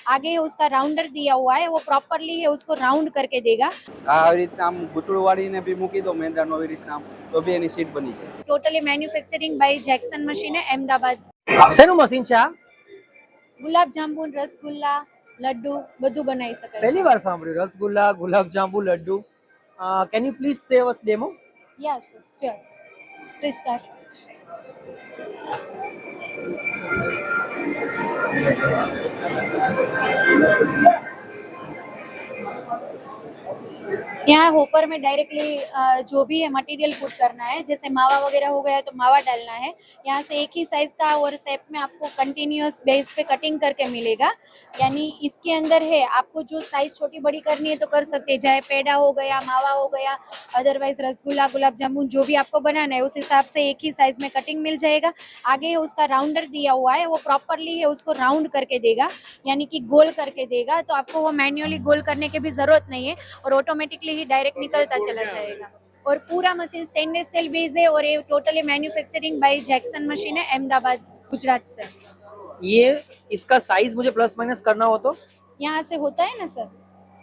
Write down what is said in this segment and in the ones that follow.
आगे उसका राउंडर दिया हुआ है, वो प्रॉपरली है उसको राउंड करके देगा। આવી રીતના આમ ગૂંચળું વાળીને બી મૂકી દો મેંદાનો આવી રીતના આમ, તો બી એની સીટ બની જાય. Totally manufacturing bye Jackson machine है अहमदाबाद। શેનું મશીન છે આ? गुलाब जामुन, रसगुल्ला, लड्डू બધું બનાવી શકાય પહેલી છે। વાર સાંભળ્યું, rasgulla, gulab jamun, laddu. Can you please save us demo? Yeah sure, please start. यहाँ होपर में डायरेक्टली जो भी है मटेरियल पुट करना है, जैसे मावा वगैरह हो गया तो मावा डालना है। यहाँ से एक ही साइज का और शेप में आपको कंटिन्यूअस बेस पे कटिंग करके मिलेगा। यानी इसके अंदर है, आपको जो साइज छोटी बड़ी करनी है तो कर सकते हैं, चाहे पेड़ा हो गया, मावा हो गया, अदरवाइज रसगुल्ला, गुलाब जामुन, जो भी आपको बनाना है उस हिसाब से एक ही साइज में कटिंग मिल जाएगा। आगे उसका राउंडर दिया हुआ है, वो प्रॉपरली है उसको राउंड करके देगा, यानी कि गोल करके देगा, तो आपको वो मैन्युअली गोल करने की भी जरूरत नहीं है और ऑटोमेटिकली ही डायरेक्ट निकलता चला जाएगा। और पूरा मशीन स्टेनलेस स्टील बेस है और ये totally manufacturing bye Jackson machine है अहमदाबाद गुजरात से। ये इसका साइज मुझे प्लस माइनस करना हो तो यहाँ से होता है ना सर,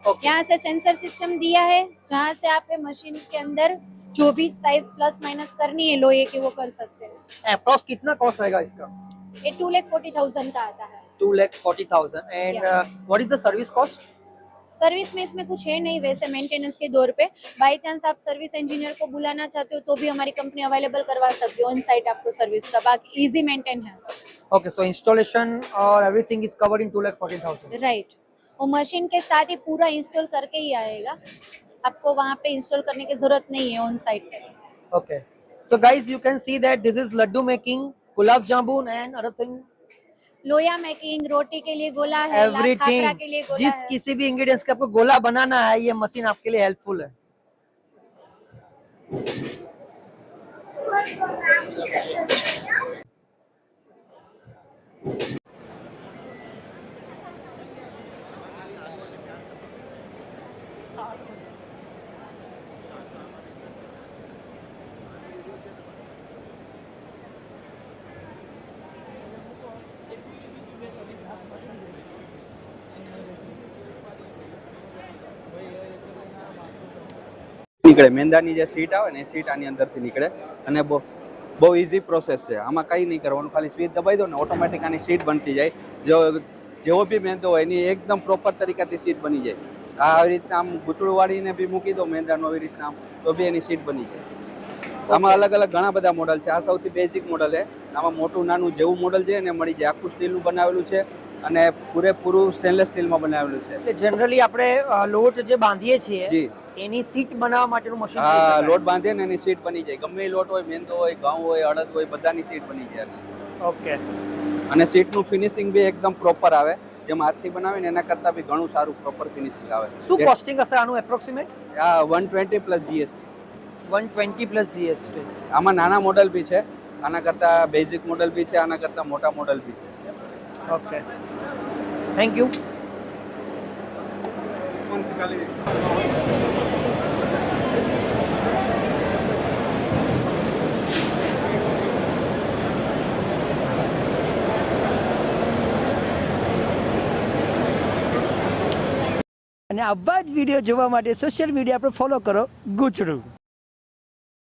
ओके। यहाँ से सेंसर सिस्टम दिया है, जहाँ से आप मशीन के अंदर जो भी साइज प्लस माइनस करनी है लोहे की वो कर सकते हैं। अप्रॉक्स कितना कॉस्ट आएगा इसका? ये 2,40,000 का आता है। 2,40,000 and what is the service cost? Service में इसमें कुछ है नहीं वैसे, मेंटेनेंस के दौर पे बाय चांस आप सर्विस इंजीनियर को बुलाना चाहते हो तो भी हमारी कंपनी अवेलेबल करवा सकती हो ऑन साइट आपको सर्विस का, बाकी इजी मेंटेन है। ओके, सो इंस्टॉलेशन और everything is covered in 2,40,000। Right, वो मशीन के साथ ही पूरा इंस्टॉल करके ही आएगा, आपको वहाँ पे इंस्टॉल करने की जरूरत नहीं है ऑन साइट पे। Okay, so guys you can see that this is laddu making, gulab jamun and other thing, लोया मेकिंग, रोटी के लिए गोला है, खाखरा एवरीथिंग। के लिए गोला जिस है। किसी भी इंग्रेडिएंट्स का आपको गोला बनाना है, ये मशीन आपके लिए हेल्पफुल है। નીકળે મેંદાની જે સીટ આવે ને એ સીટ આની અંદરથી નીકળે અને બહુ ઇઝી પ્રોસેસ છે. આમાં કંઈ નહીં કરવાનું, ખાલી સ્વિચ દબાવી દો ને ઓટોમેટિક આની સીટ બનતી જાય. જેવો બી મેંદો હોય એની એકદમ પ્રોપર તરીકાથી સીટ બની જાય. આવી રીતના આમ ગૂંચળું વાળીને બી મૂકી દો મેંદાનો આવી રીતના આમ, તો બી એની સીટ બની જાય. આમાં અલગ અલગ ઘણા બધા મોડલ છે. આ સૌથી બેઝિક મોડલ છે. આમાં મોટું નાનું જેવું મોડલ છે ને મળી જાય. આખું સ્ટીલનું બનાવેલું છે અને પૂરેપૂરું સ્ટેનલેસ સ્ટીલમાં બનાવેલું છે. એટલે જનરલી આપણે લોટ જે બાંધીએ છીએ જી, એની સીટ બનાવવા માટેનું મશીન છે. હા, લોટ બાંધે ને એની સીટ બની જાય. ગમે એ લોટ હોય, મેંદો હોય, ઘઉં હોય, અડદ હોય, બધાની સીટ બની જાય. ઓકે, અને સીટનું ફિનિશિંગ બી એકદમ પ્રોપર આવે. જેમ હાથથી બનાવે ને એના કરતાં બી ઘણું સારું પ્રોપર ફિનિશિંગ આવે. શું કોસ્ટિંગ હશે આનું એપ્રોક્સિમેટ? આ 120 પ્લસ જીએસટી. 120 plus GST. આમાં નાના મોડલ બી છે, આના કરતાં બેઝિક મોડલ બી છે, આના કરતાં મોટા મોડલ બી છે. Okay, thank you. અને આવા જ વિડીયો જોવા માટે સોશિયલ મીડિયા પર ફોલો કરો ગુચડું.